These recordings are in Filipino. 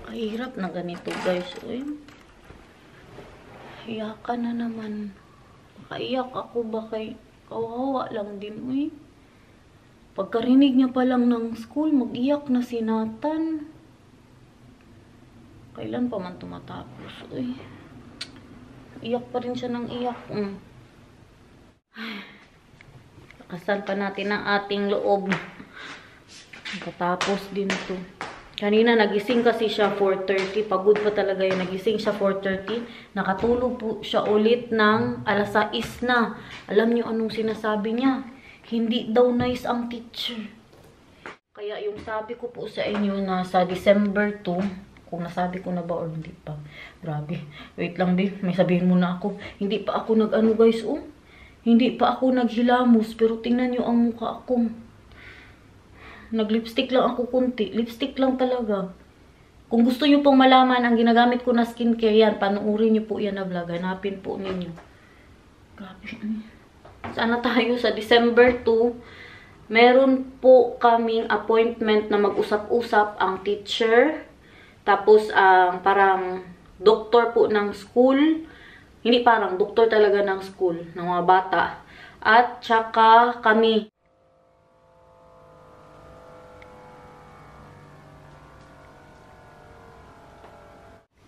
Kahirap na ganito guys. Uy. Iyakan na naman. Makaiyak ako ba kay kawawa lang din. Uy. Pagkarinig niya pa lang ng school, mag-iyak na si Nathan. Kailan pa man tumatapos? Uy. Iyak pa rin siya ng iyak. Kasal pa natin ang ating loob. Katapos din ito. Kanina nagising kasi siya 4:30. Pagod pa talaga yun. Nagising siya 4:30. Nakatulog po siya ulit ng alas 6 na. Alam niyo anong sinasabi niya? Hindi daw nice ang teacher. Kaya yung sabi ko po sa inyo na sa December 2, kung nasabi ko na ba or hindi pa. Grabe. Wait lang din. May sabihin muna ako. Hindi pa ako nag-ano guys Hindi pa ako naghilamos. Pero tingnan niyo ang mukha ko. Nag-lipstick lang ako kunti. Lipstick lang talaga. Kung gusto niyo pong malaman ang ginagamit ko na skincare yan, panuorin niyo po yan na vlog. Hanapin po ninyo. Grabe. Sana tayo sa December 2. Meron po kaming appointment na mag-usap-usap ang teacher. Tapos parang doktor po ng school. Hindi parang, doktor talaga ng school, ng mga bata. At tsaka kami.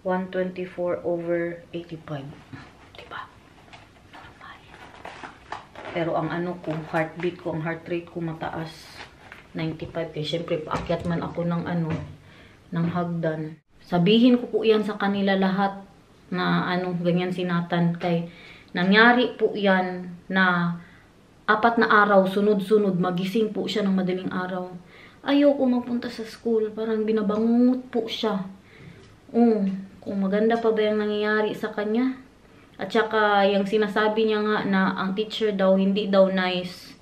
124/85. Diba? Normal. Pero ang ano ko, heartbeat ko, ang heart rate ko mataas. 95. Kaya syempre, paakyat man ako ng ano, ng hagdan. Sabihin ko po yan sa kanila lahat na ano, ganyan si Nathan. Kay nangyari po yan na 4 na araw, sunod-sunod, magising po siya ng madaling araw. Ayoko mapunta sa school. Parang binabangungot po siya. Kung maganda pa ba yung nangyayari sa kanya. At saka, yung sinasabi niya nga na ang teacher daw, hindi daw nice.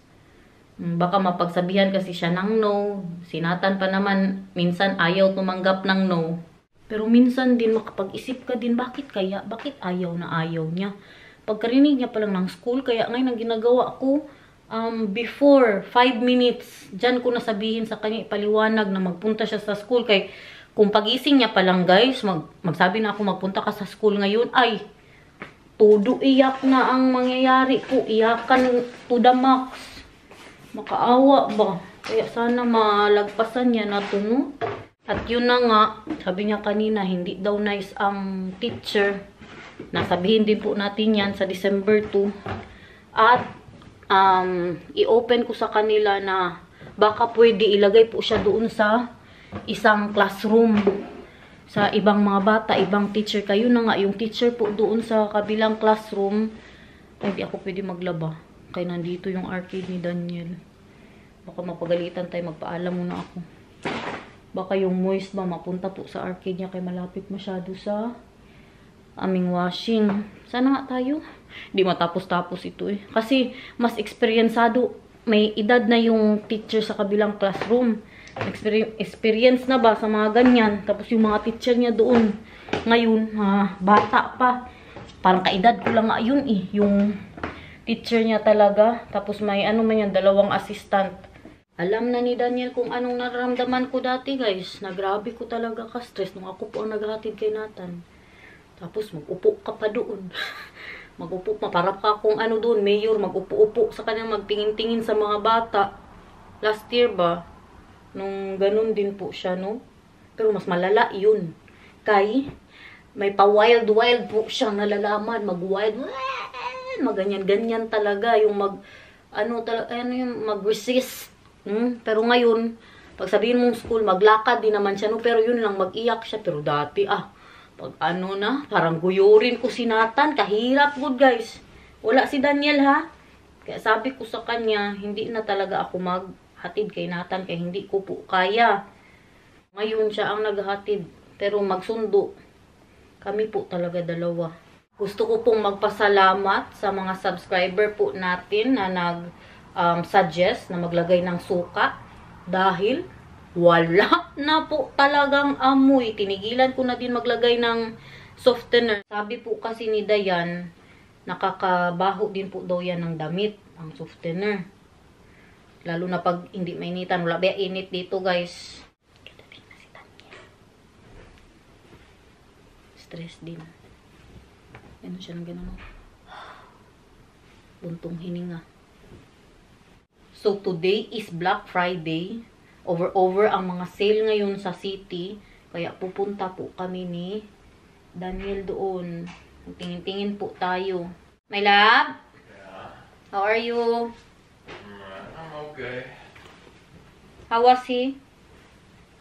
Baka mapagsabihan kasi siya ng no. Si Nathan pa naman, minsan ayaw tumanggap ng no. Pero minsan din makapag-isip ka din, bakit kaya? Bakit ayaw na ayaw niya? Pagkarinig niya pa lang ng school, kaya ngayon ang ginagawa ko, before 5 minutes, dyan ko nasabihin sa kanya, ipaliwanag na magpunta siya sa school. Kay kung pagising niya pa lang guys, magsabi na ako magpunta ka sa school ngayon, ay, todo iyak na ang mangyayari po. Iyakan to the max. Makaawa ba? Kaya sana malagpasan niya na to, no? At yun na nga, sabi niya kanina, hindi daw nice ang teacher. Nasabihin din po natin yan sa December 2. At, i-open ko sa kanila na baka pwede ilagay po siya doon sa isang classroom sa ibang mga bata, ibang teacher. Kayo na nga, yung teacher po doon sa kabilang classroom. Ay, di ako pwede maglaba. Kaya nandito yung arcade ni Daniel. Baka mapagalitan tayo, magpaalam muna ako. Baka yung moist ba, mapunta po sa arcade niya kay malapit masyado sa aming washing. Sana nga tayo. Di matapos-tapos ito eh. Kasi mas eksperyensado, may edad na yung teacher sa kabilang classroom. Experience na ba sa mga ganyan. Tapos yung mga teacher niya doon ngayon, bata pa. Parang kaedad ko lang nga yun eh. Yung teacher niya talaga. Tapos may ano man yan, 2 assistant. Alam na ni Daniel kung anong nararamdaman ko dati guys. Nagrabe ko talaga ka-stress nung ako po ang naghahatid kay Nathan. Tapos mag-upo ka pa doon. Mag-upo, maparap ka kung ano doon, mayor, mag-upo-upo sa kanya, magtingin-tingin sa mga bata. Last year ba? Nung ganun din po siya, no? Pero mas malala yun. Kay, may pa-wild-wild po siyang nalalaman. Mag-wild, maganyan-ganyan talaga. Yung mag-resist. Pero ngayon, pag sabihin mong school, maglakad din naman siya, no? Pero yun lang, mag-iyak siya. Pero dati, pag parang guyurin ko si Nathan. Kahirap good, guys. Wala si Daniel, ha? Kaya sabi ko sa kanya, hindi na talaga ako hatid kay Nathan kaya hindi ko po kaya. Ngayon siya ang naghatid. Pero magsundo. Kami po talaga 2. Gusto ko pong magpasalamat sa mga subscriber po natin na nag-suggest na maglagay ng suka. Dahil wala na po talagang amoy. Tinigilan ko na din maglagay ng softener. Sabi po kasi ni Dayan, nakakabaho din po daw yan ng damit, ang softener. Lalo na pag hindi mainitan. Wala ba init dito, guys. stress din. Ano siya ng ganun. Buntong hininga. So, today is Black Friday. Over ang mga sale ngayon sa city. Kaya pupunta po kami ni Daniel doon. Tingin-tingin po tayo. My love? Yeah. How are you? I'm okay. How was he?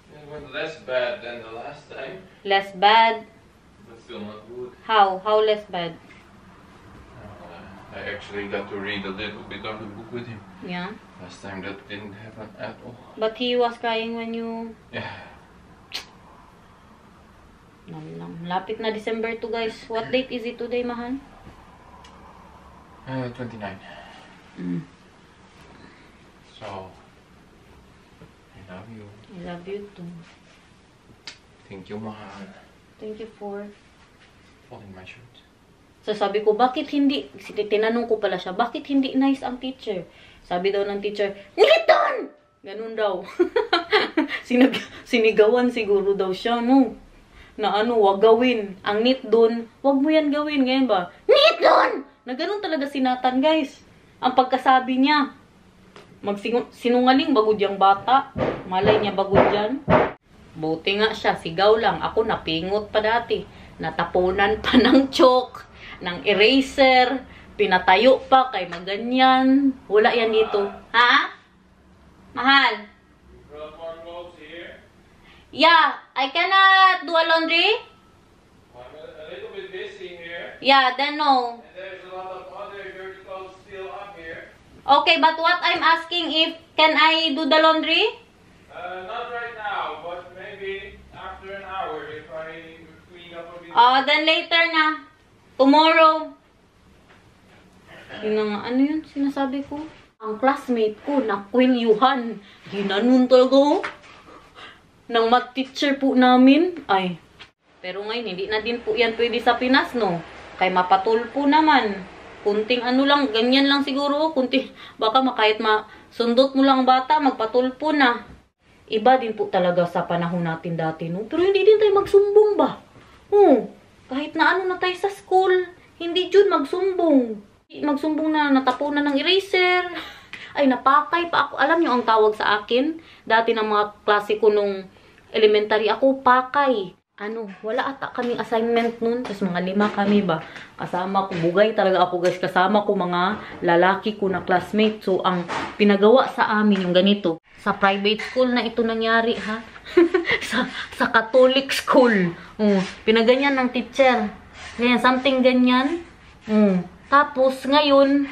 It went less bad than the last time, Less bad? but still not good. How? How less bad? I actually got to read a little bit of the book with him. Yeah. Last time that didn't happen at all. But he was crying when you... Yeah. Lapit na December 2, guys. What date is it today, mahal? 29. So, I love you. I love you too. Thank you, mahal. Thank you for... Folding my shirt. So sabi ko, bakit hindi... Tinanong ko pala siya, bakit hindi nice ang teacher? Sabi daw ng teacher, Niliton! Ganun daw. Sinigawan siguro daw siya, no? Na ano, wag gawin. Ang nit dun, wag mo yan gawin. Ngayon ba? Nit dun! Na ganun talaga sinatan, guys. Ang pagkasabi niya. Sinungaling bagod yung bata. Malay niya bagod yan. Buti nga siya, sigaw lang. Ako napingot pa dati. Natapunan pa ng chalk, ng eraser, pinatayo pa kay maganyan. Wala yan dito. Ha? Mahal? You brought more clothes here? Yeah, I cannot do a laundry. I'm a little bit busy here. Yeah, then no. And there's a lot of other dirty clothes still up here. Okay, but what I'm asking if, can I do the laundry? Not right now, but maybe after an hour if I clean up a bit. Then later na. Tomorrow. Yun na nga, ano yun sinasabi ko? Ang classmate ko, nakwilyuhan. Ginanon talaga oh. Ng math teacher po namin. Ay. Pero ngayon, hindi na din po yan pwede sa Pinas, no? Kay mapatulpo naman. Kunting ano lang, ganyan lang siguro. Kunting, baka kahit masundot mo lang bata, magpatulpo na. Iba din po talaga sa panahon natin dati, no? Pero hindi din tayo magsumbong ba? Kahit na ano na tayo sa school, hindi dyan magsumbong. Magsumbong na natapunan ng eraser. Ay, napakay pa ako. Alam nyo ang tawag sa akin? Dati ng mga klase ko nung elementary ako, pakay. Ano, wala ata kaming assignment nun. Tapos mga 5 kami ba? Kasama ko, bugay talaga ako guys. Kasama ko mga lalaki ko na classmate. So, ang pinagawa sa amin yung ganito. Sa private school na ito nangyari, ha? sa Catholic school. Pinaganyan ng teacher. Ganyan, something ganyan. Tapos, ngayon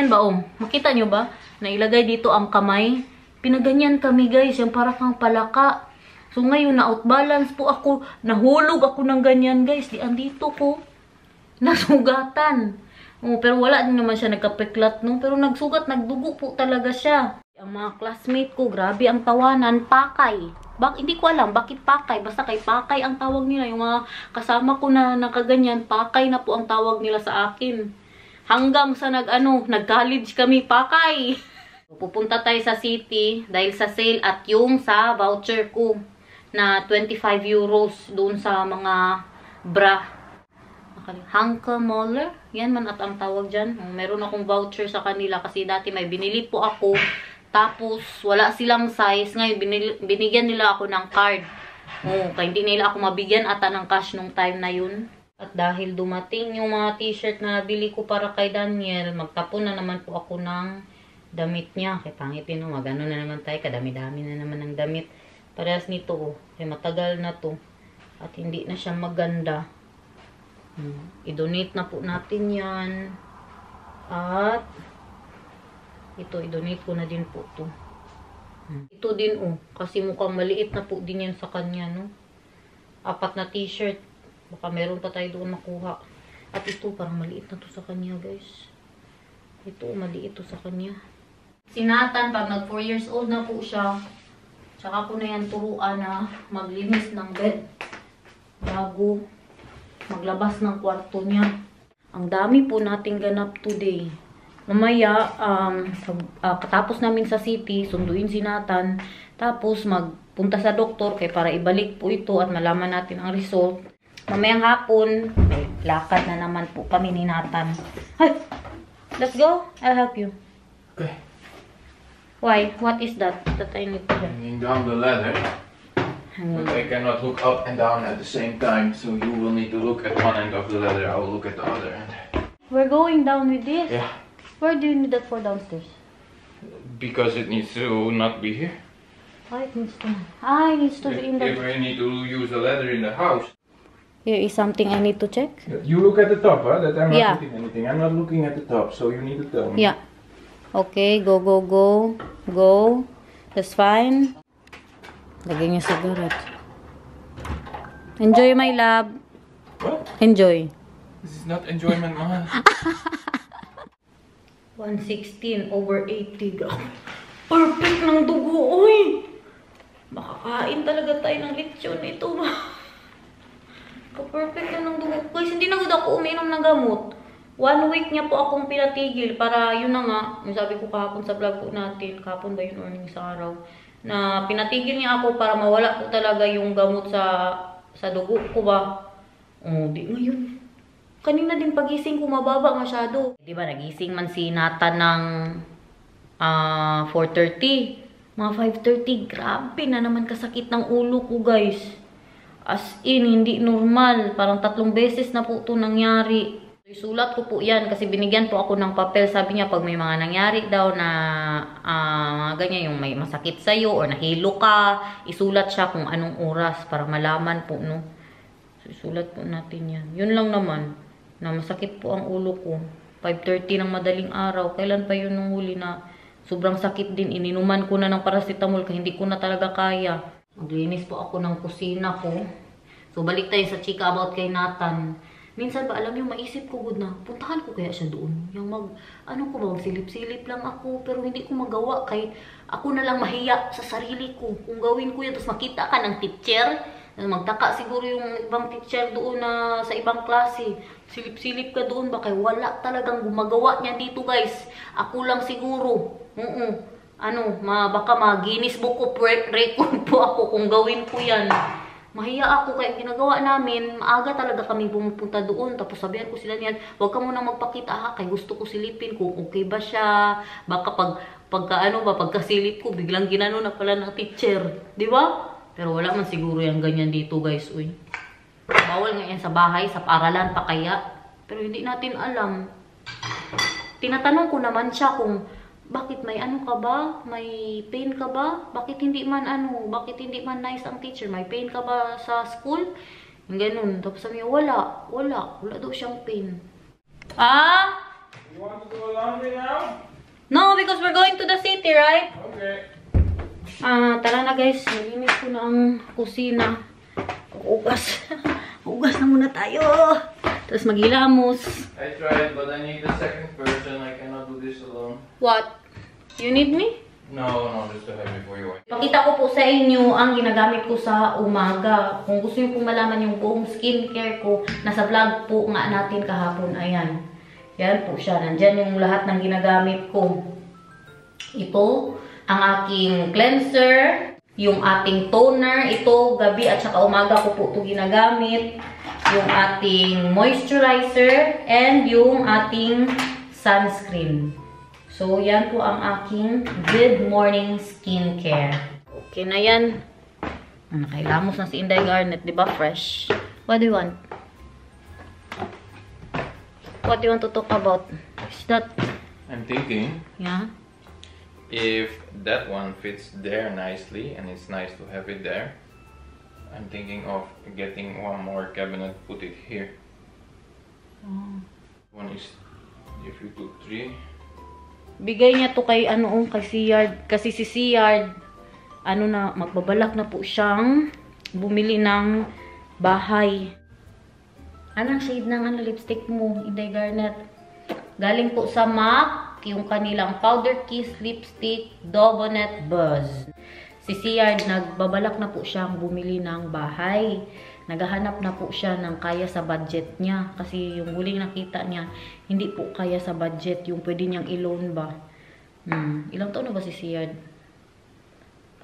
ba, makita nyo ba? Nailagay dito ang kamay. Pinaganyan kami guys, yung parang kang palaka. So ngayon, na-outbalance po ako. Nahulog ako ng ganyan guys. Di andito ko. Nasugatan. Pero wala din naman siya nagkapeklat, no? Pero nagsugat, nagdugo po talaga siya. Ang mga classmate ko, grabe ang tawanan, pakay. Hindi ko alam bakit pakay. Basta kay pakay ang tawag nila. Yung mga kasama ko na nakaganyan, pakay na po ang tawag nila sa akin. Hanggang sa nag-college kami, pakay. Pupunta tayo sa city dahil sa sale at yung sa voucher ko na 25 euros doon sa mga bra. Hanke Moller. Yan man at ang tawag dyan. Meron akong voucher sa kanila kasi dati may binili po ako. Tapos wala silang size. Ngayon binigyan nila ako ng card. Kaya hindi nila ako mabigyan ata ng cash nung time na yun. At dahil dumating yung mga t-shirt na nabili ko para kay Daniel, magtapon na naman po ako ng damit niya. Kaya pangitin mo, magano na naman tayo. Kadami-dami na naman ng damit. Parehas nito, kaya matagal na to. At hindi na siya maganda. I-donate na po natin yan. At ito, i-donate ko na din po to. Ito din kasi mukhang maliit na po din yan sa kanya, no? 4 na t-shirt. Baka meron pa tayo doon makuha. At ito, parang maliit na to sa kanya, guys. Ito, maliit to sa kanya. Sinatan, pag nag 4 years old na po siya, tsaka ko na yan turuan na maglinis ng bed bago maglabas ng kwarto niya. Ang dami po nating ganap today. Mamaya, katapos namin sa city, sunduin si Nathan, tapos magpunta sa doktor kaya para ibalik po ito at malaman natin ang result. Mamayang hapon, may lakad na naman po kami ni Nathan. Ay! Let's go. I'll help you. Okay. Why? What is that I need to do? Hanging down the ladder. But I cannot look up and down at the same time, so you will need to look at one end of the ladder, I will look at the other end. We're going down with this? Yeah. Where do you need that for downstairs? Because it needs to not be here. Why it needs to? It needs to be in If the... I need to use a ladder in the house. Here is something I need to check? You look at the top, huh? That I'm not Yeah. looking anything. I'm not looking at the top, so you need to tell me. Yeah. Okay, go, go, go. Go. That's fine. Lagay niya cigarette. Enjoy, my love. What? Enjoy. This is not enjoyment, mahal. 116 over 80 gram. Perfect ng dugo, uy! Makakain talaga tayo ng lechon ito ba? Perfect na ng dugo. Guys, hindi na ako uminom ng gamot. 1 week niya po akong pinatigil para yun na nga, yung sabi ko kahapon sa vlog po natin, kahapon ba yun or isang araw, na pinatigil niya ako para mawala po talaga yung gamot sa dugo ko ba. Oh, di ngayon. Kanina din pagising ko mababa masyado. Di ba nagising man si Nathan ng 4:30. Mga 5:30, grabe na naman kasakit ng ulo ko, guys. As in, hindi normal. Parang 3 beses na po ito nangyari. Isulat ko po yan kasi binigyan po ako ng papel. Sabi niya pag may mga nangyari daw na ganyan, yung may masakit sa'yo or nahilo ka, isulat siya kung anong oras para malaman po, no? So, isulat po natin yan. Yun lang naman, na masakit po ang ulo ko. 5:30 ng madaling araw. Kailan pa yun nung huli na sobrang sakit din. Ininuman ko na ng paracetamol kasi hindi ko na talaga kaya. Maglinis po ako ng kusina ko. So, balik tayo sa chika about kay Nathan. Minsan ba, alam niyo, maisip ko good na, puntahan ko kaya siya doon. Yung magsilip-silip lang ako, pero hindi ko magawa. Kahit ako na lang mahiya sa sarili ko. Kung gawin ko yan, tapos makita ka ng teacher, magtaka siguro yung ibang teacher doon na sa ibang klase. Silip-silip ka doon, baka wala talagang gumagawa niya dito, guys. Ako lang siguro. Baka mag-Guinness Book of Record po ako kung gawin ko yan. Mahiya ako kaya ginagawa namin, maaga talaga kami pumupunta doon. Tapos sabihan ko sila niyan, huwag ka muna magpakita ha, kaya gusto ko silipin kung okay ba siya. Baka pagkasilip ko, biglang ginano na pala ng teacher. Di ba? Pero wala man siguro yung ganyan dito, guys. Uy. Bawal nga yan sa bahay, sa paaralan pa kaya. Pero hindi natin alam. Tinatanong ko naman siya kung bakit may ka ba? May pain ka ba? Bakit hindi man nice ang teacher? May pain ka ba sa school? Yung ganun. Tapos sabi niya, wala daw siyang pain. You want to do a laundry now? No, because we're going to the city, right? Okay. Tara na, guys. Nalinis ko na ang kusina. Ugas. Ugas na muna tayo. Tapos maghilamos. I tried, but I need a second person. I cannot do this alone. What? You need me? No, just to have it for you. Pakita ko po sa inyo ang ginagamit ko sa umaga. Kung gusto niyo pong malaman yung buong skincare ko, nasa vlog po nga natin kahapon. Ayan. Yan po siya. Nandyan yung lahat ng ginagamit ko. Ito, ang aking cleanser, yung ating toner. Ito, gabi at saka umaga ko po ito ginagamit. Yung ating moisturizer and yung ating sunscreen. So, yan po ang aking good morning skincare. Okay na yan. Nakailamos na si Inday Garnet, di ba? Fresh. What do you want? What do you want to talk about? Is that... I'm thinking, Yeah? if that one fits there nicely, and it's nice to have it there, I'm thinking of getting one more cabinet, put it here. One is, if you took 3. Bigay niya to kay kay Siyard. Kasi si Siyard, magbabalak na po siyang bumili ng bahay. Anong shade ng lipstick mo, Inday Garnet? Galing po sa MAC, yung kanilang Powder Kiss Lipstick Dobonet Buzz. Si Siyard, nagbabalak na po siyang bumili ng bahay. Naghahanap na po siya ng kaya sa budget niya. Kasi yung huling nakita niya, hindi po kaya sa budget. Yung pwede niyang i-loan ba. Ilang taon na ba si Siyard?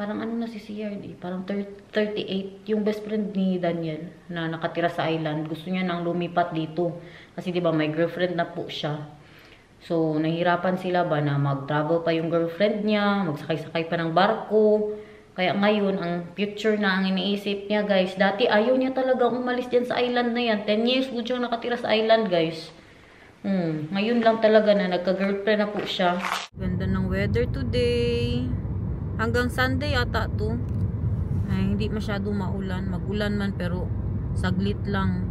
Parang ano na si CRD, parang 38. Yung best friend ni Daniel na nakatira sa island, gusto niya nang lumipat dito. Kasi diba may girlfriend na po siya. So, nahirapan sila ba na mag-travel pa yung girlfriend niya, magsakay-sakay pa ng barko. Kaya ngayon, ang future na ang iniisip niya, guys. Dati ayaw niya talaga umalis dyan sa island na yan. 10 years po siyang nakatira sa island, guys. Ngayon lang talaga na nagka-girlfriend na po siya. Ganda ng weather today. Hanggang Sunday ata to. Ay, hindi masyado maulan. Magulan man pero saglit lang.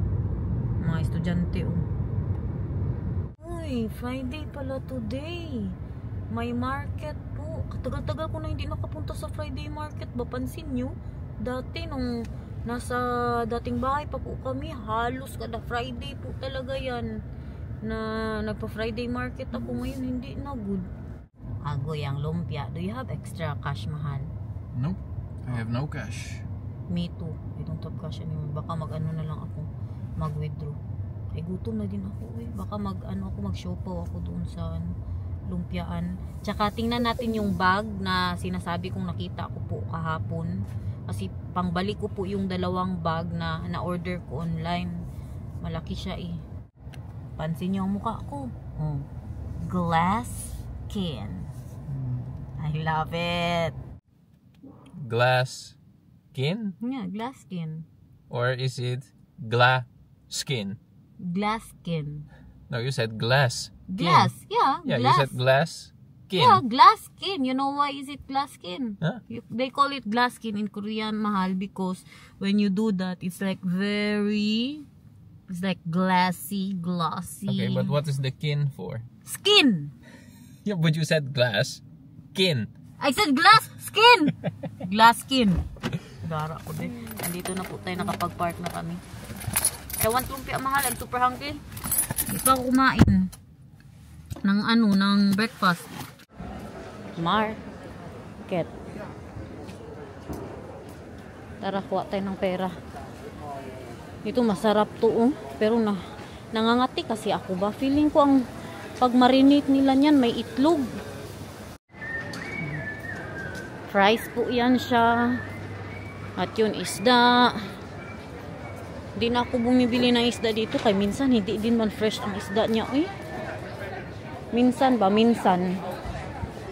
Mga estudyante oh. Uy, Friday pala today. May market po. Katagal-tagal ko na hindi nakapunta sa Friday market. Bapansin nyo? Dati nung nasa dating bahay pa po kami, halos kada Friday po talaga yan. Na nagpa-Friday market ako ngayon, hindi na good. Agoy ang lumpia. Do you have extra cash, mahal? Nope. I have no cash. Me too. I don't have cash anymore. Baka mag-ano na lang ako. Mag-withdraw. Ay, gutom na din ako eh. Baka mag-shopaw ako doon sa lumpiaan. Tsaka tingnan natin yung bag na sinasabi kong nakita ko po kahapon. Kasi pangbalik ko po yung dalawang bag na na-order ko online. Malaki siya eh. Pansin niyo ang mukha ko. Glass skin. I love it. Glass skin? Yeah, glass skin. Or is it glass skin? Glass skin. No, you said glass. Glass, yeah. Yeah, glass. you said glass skin. Yeah, glass skin. You know why is it glass skin? Huh? They call it glass skin in Korean, mahal, because when you do that, it's like it's like glassy, glossy. Okay, but what is the kin for? Skin! Yeah, but you said glass skin. I said glass skin! Glass skin. Dara ko din. Nandito na po tayo, nakapag-park na kami. I want lumpia, mahal. I'm super hungry. Ikaw kumain ng breakfast. Market. Tara, kuha tayo ng pera. Ito masarap to oh. Pero nangangati kasi ako ba. Feeling ko ang pag marinate nila niyan may itlog. Fries po yan siya. At yun isda. Hindi na ako bumibili ng isda dito. Kaya minsan hindi din man fresh ang isda niya eh. Minsan.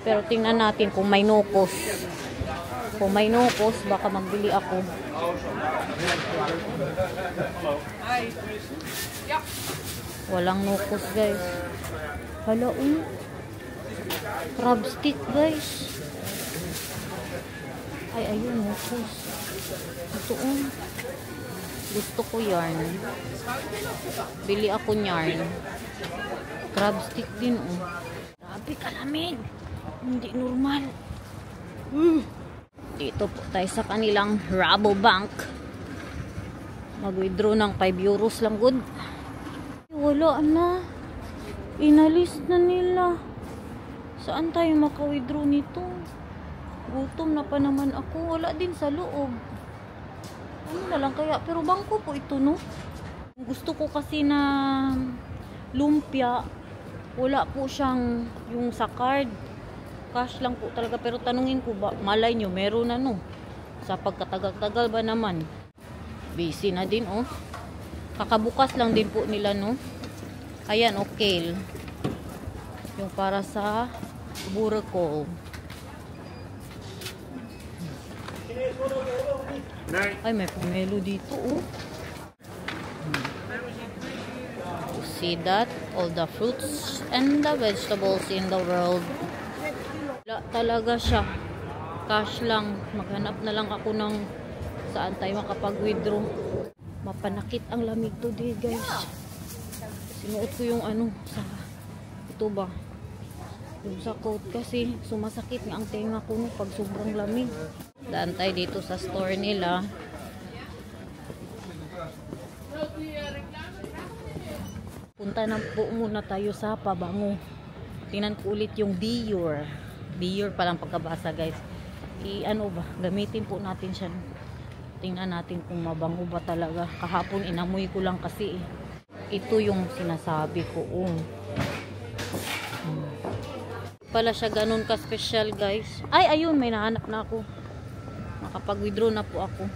Pero tingnan natin kung may nukos. Kung may nukos baka magbili ako. Walang nukos guys. Hala crab stick guys. Ay ayun nukos. Ito gusto ko yarn. Bili ako yarn. Crab stick din Grabe kalamig. Hindi normal. Dito po tayo sa kanilang Rabobank. Mag-withdraw ng 5 euros lang good. Wala na. Inalis na nila. Saan tayo maka-withdraw nito? Gutom na pa naman ako. Wala din sa loob. Ano na lang kaya? Pero bangko po ito no? Gusto ko kasi na lumpia. Wala po siyang yung sa card. Cash lang po talaga. Pero tanungin ko ba, malay nyo, meron na no? Sa pagkatagal-tagal ba naman? Busy na din oh. Kakabukas lang din po nila no. Ayan okay. Yung para sa Buracol. Ay may pomelo dito oh. You see that? All the fruits and the vegetables in the world. Wala talaga siya. Cash lang. Maghanap na lang ako ng saan tayo makapag-withdraw. Mapanakit ang lamig today guys. Sinuot ko yung sa ito ba? Yung sa coat kasi sumasakit nga ang tenga ko no pag sobrang lamig. Daan tayo dito sa store nila. Punta na po muna tayo sa pabango. Tingnan ko ulit yung Dior. Dior palang pagkabasa guys. Gamitin po natin siya. Tingnan natin kung mabango ba talaga. Kahapon inamoy ko lang kasi ito yung sinasabi ko pala siya ganun ka special guys. Ay ayun may nahanap na ako. Nakapag-withdraw na po ako.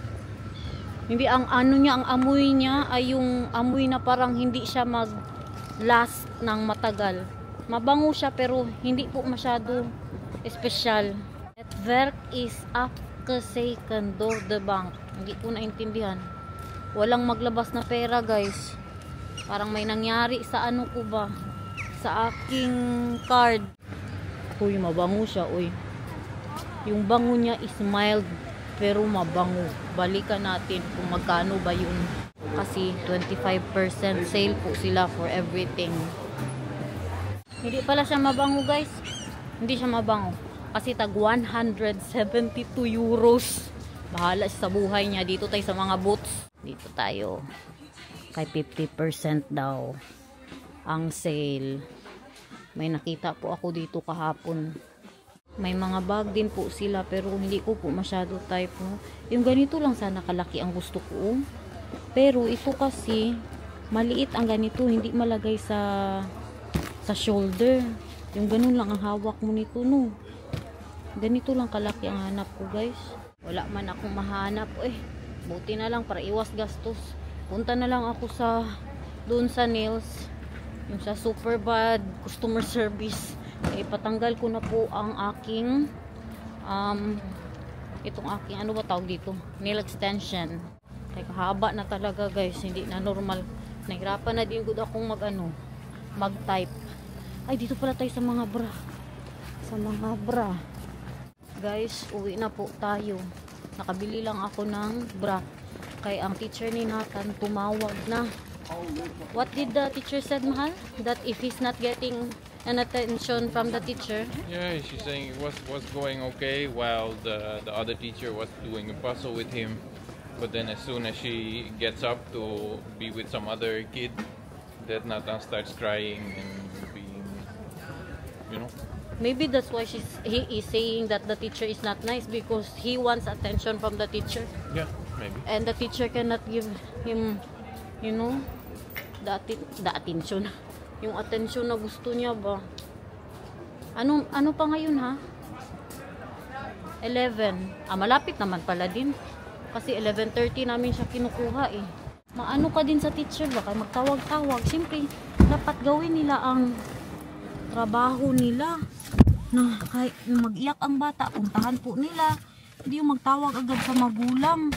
Hindi ang ano niya, ang amoy niya ay yung amoy na parang hindi siya mag-last ng matagal. Mabango siya pero hindi po masyado espesyal. Het werk is afgezekerd door de bank. Hindi ko naintindihan. Walang maglabas na pera, guys. Parang may nangyari sa ano ko ba? Sa aking card. Uy, mabango siya, uy. Yung bango niya is mild pero mabango. Balikan natin kung magkano ba yun. Kasi 25% sale po sila for everything. Hindi pala siya mabango, guys. Hindi siya mabango. Kasi tag 172 euros. Bahala siya sa buhay niya. Dito tayo sa mga boots. Dito tayo. Kay 50% daw ang sale. May nakita po ako dito kahapon. May mga bag din po sila pero hindi ko po masyado type. No? Yung ganito lang sana kalaki ang gusto ko. Pero ito kasi maliit ang ganito. Hindi malagay sa shoulder. Yung ganun lang ang hawak mo nito, no. Ganito lang kalaki ang hanap ko, guys. Wala man akong mahanap, buti na lang para iwas gastos. Punta na lang ako sa doon sa nails, yung sa Superbad customer service. Ipatanggal ko na po ang aking itong aking ano ba tawag dito, nail extension. Kaya haba na talaga, guys, hindi na normal. Nahirapan na din gud akong mag-type. Ay, dito pala tayo sa mga bra. Sa mga bra. Guys, uwi na po tayo. Nakabili lang ako ng bra. Kaya ang teacher ni Nathan tumawag na. What did the teacher said, Mahal? That if he's not getting an attention from the teacher? Yeah, she's saying it was going okay while the other teacher was doing a puzzle with him. But then as soon as she gets up to be with some other kid, that Nathan starts crying and being, you know. Maybe that's why he is saying that the teacher is not nice, because he wants attention from the teacher. Yeah, maybe. And the teacher cannot give him, you know, the attention. Yung attention na gusto niya ba. Ano pa ngayon, ha? 11. Malapit naman pala din. Kasi 11:30 namin siya kinukuha Maano ka din sa teacher, baka magtawag-tawag. Siyempre, dapat gawin nila ang trabaho nila. Na kahit mag-iyak ang bata, puntahan po nila. Hindi yung magtawag agad sa magulang.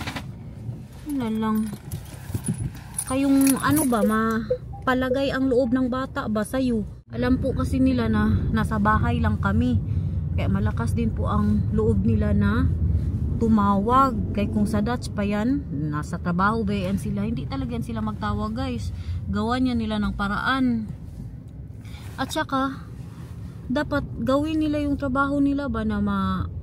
Wala lang. Kayong ano ba, mapalagay ang loob ng bata ba sa'yo? Alam po kasi nila na nasa bahay lang kami. Kaya malakas din po ang loob nila na tumawag. Kaya kung sa Dutch pa yan, nasa trabaho ba yan sila, hindi talaga yan sila magtawag, guys. Gawan yan nila ng paraan. At saka dapat gawin nila yung trabaho nila ba na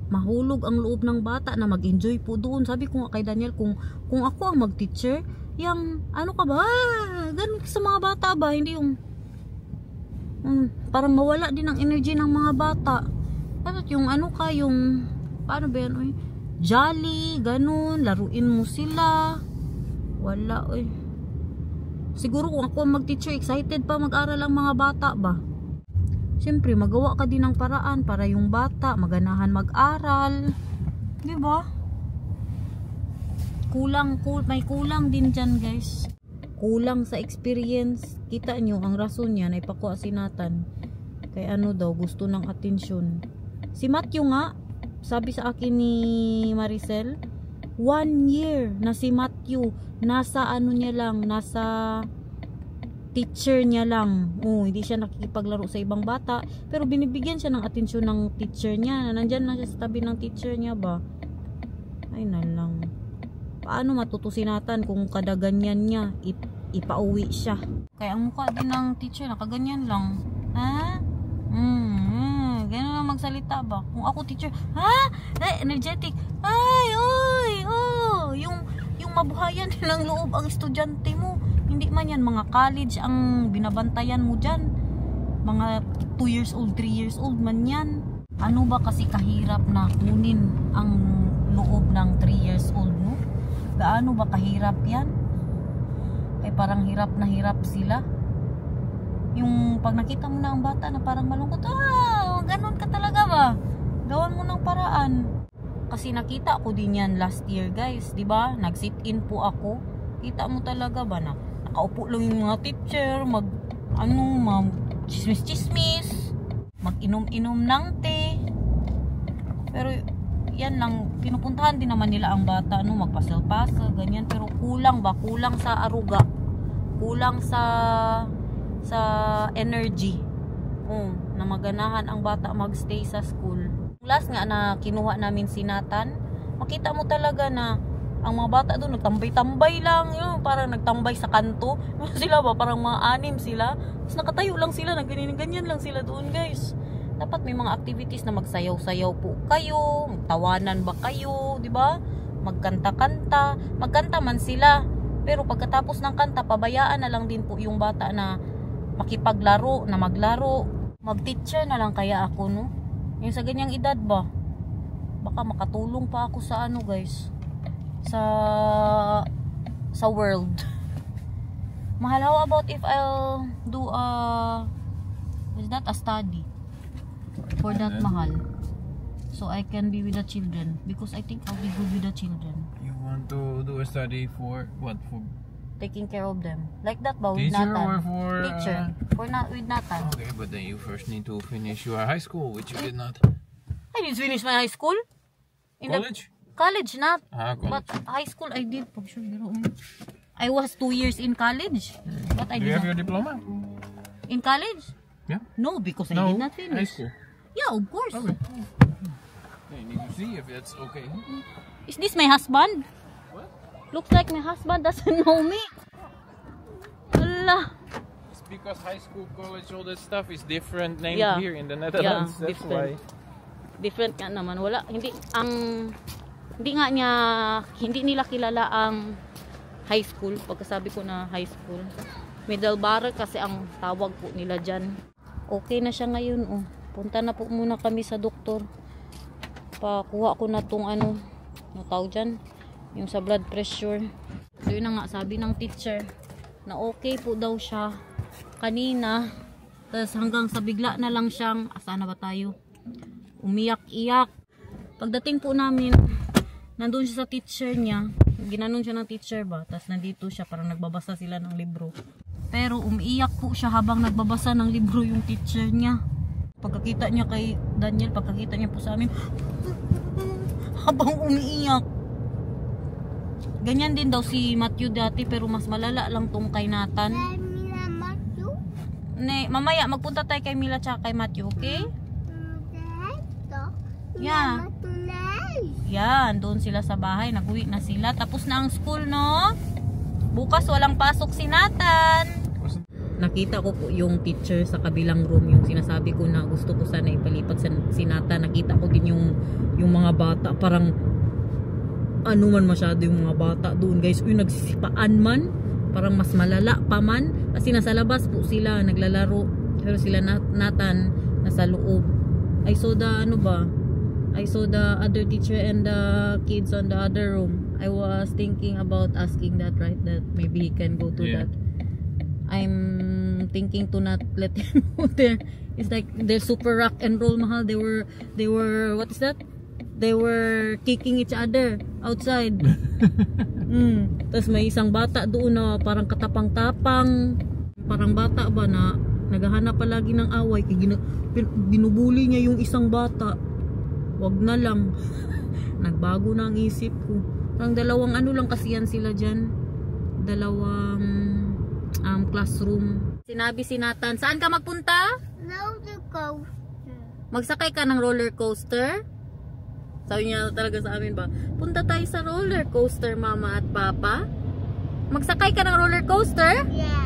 mahulog ang loob ng bata, na mag-enjoy po doon. Sabi ko nga kay Daniel, kung ako ang mag-teacher, yung ano ka ba, ganun sa mga bata ba, hindi yung parang mawala din ang energy ng mga bata. Dapat yung ano ka, yung paano ba yan, jolly, ganun, laruin mo sila. Wala, siguro kung ako mag-teacher, excited pa mag-aral ang mga bata ba. Siyempre, magawa ka din ng paraan para yung bata maganahan mag-aral. Di ba? May kulang din dyan, guys. Kulang sa experience. Kita nyo, ang rason niya, naipakuha si Nathan. Kaya ano daw, gusto ng atensyon. Si Matthew nga, sabi sa akin ni Maricel, 1 year na si Matthew, nasa ano niya lang, nasa teacher niya lang. Hindi siya nakikipaglaro sa ibang bata, pero binibigyan siya ng atensyon ng teacher niya. Nandyan lang siya sa tabi ng teacher niya ba. Ay na lang. Paano matutusin natin kung kada ganyan niya, ipauwi siya. Kaya ang mukha din ng teacher, nakaganyan lang. Ha? Ganyan lang magsalita ba? Kung ako teacher, energetic. Yung mabuhayan ng loob ang estudyante mo. Hindi man yan, mga college ang binabantayan mo dyan. Mga 2 years old, 3 years old man yan. Ano ba kasi kahirap na kunin ang loob ng 3 years old mo? Gaano ba kahirap yan? Parang hirap na hirap sila. Yung pag nakita mo na ang bata na parang malungkot, ganun ka talaga ba? Gawan mo ng paraan. Kasi nakita ko din yan last year, guys. Diba? Nag-sit-in po ako. Kita mo talaga ba na nakaupo lang yung mga teacher, chismis-chismis, mag-inom-inom ng tea. Pero yan lang, pinupuntahan din naman nila ang bata, magpasal-pasal, ganyan. Pero kulang sa aruga. Kulang sa energy. Na maganahan ang bata magstay sa school. Last nga na kinuha namin si Nathan, makita mo talaga na ang mga bata doon nagtambay-tambay lang, parang nagtambay sa kanto. Sila ba parang mga 6 sila. Tapos nakatayo lang sila, ganyan lang sila doon, guys. Dapat may mga activities na magsayaw-sayaw po kayo, magtawanan ba kayo, 'di ba? Magkanta-kanta, magkanta man sila. Pero pagkatapos ng kanta, pabayaan na lang din po yung bata na makipaglaro, na maglaro. Mag-teacher na lang kaya ako, Yung sa ganyang edad ba? Baka makatulong pa ako sa guys. Sa world. Mahal, how about if I'll do is that a study? For that, mahal. So I can be with the children. Because I think I'll be good with the children. You want to do a study for what? For taking care of them. Like that ba? With teacher Nathan. or for teacher. With Nathan. Okay, but then you first need to finish your high school, which you did not. I didn't finish my high school. College? College not. College. But high school I did. I was 2 years in college. But I Do did you have not. your diploma? In college? Yeah. No, because I did not High finish. school. Yeah, of course. Okay. You need to see if that's okay. Is this my husband? What? Looks like my husband doesn't know me. Allah. It's because high school, college, all that stuff is different named Yeah. here in the Netherlands. Yeah, That's why. Different nga naman. Wala, hindi nila kilala ang high school. Pagkasabi ko na high school. Middelbare kasi ang tawag po nila dyan. Okay na siya ngayon. Punta na po muna kami sa doktor. Pakuha ko na tong tawag dyan, yung sa blood pressure. So yun na nga, sabi ng teacher na okay po daw siya kanina. Tapos hanggang sa bigla na lang siyang, asana ba tayo? Umiyak-iyak. Pagdating po namin, nandun siya sa teacher niya. Ginanon siya ng teacher ba? Tapos nandito siya, parang nagbabasa sila ng libro. Pero umiiyak po siya habang nagbabasa ng libro yung teacher niya. Pagkakita niya kay Daniel, pagkakita niya po sa amin, habang umiiyak. Ganyan din daw si Matthew dati, pero mas malala lang tong kay Nathan. Mamaya, magpunta tayo kay Mila tsaka kay Matthew, okay? Yeah. Yan, doon sila sa bahay. Nag-uwi na sila. Tapos na ang school, no? Bukas walang pasok si Nathan. Nakita ko po yung teacher sa kabilang room. Yung sinasabi ko na gusto ko sana ipalipat si Nathan. Nakita ko din yung mga bata. Parang man masyado yung mga bata doon, guys. Uy, nagsisipaan man. Parang mas malala pa man. Kasi nasa labas po sila naglalaro. Pero sila Nathan nasa loob. I saw the other teacher and the kids on the other room. I was thinking about asking that, right? That maybe he can go to that. I'm thinking to not let him go there. It's like they're super rock and roll, mahal. They were what is that? They were kicking each other outside. Tapos may isang bata doon na parang katapang-tapang. Parang bata ba na naghahanap palagi ng away. Binubuli niya yung isang bata. Wag na lang. Nagbago na ang isip ko. Parang dalawang lang kasi yan sila dyan. Dalawang classroom. Sinabi si Nathan, saan ka magpunta? Roller coaster. Magsakay ka ng roller coaster? Sabi niya talaga sa amin ba, punta tayo sa roller coaster, mama at papa? Magsakay ka ng roller coaster? Yeah.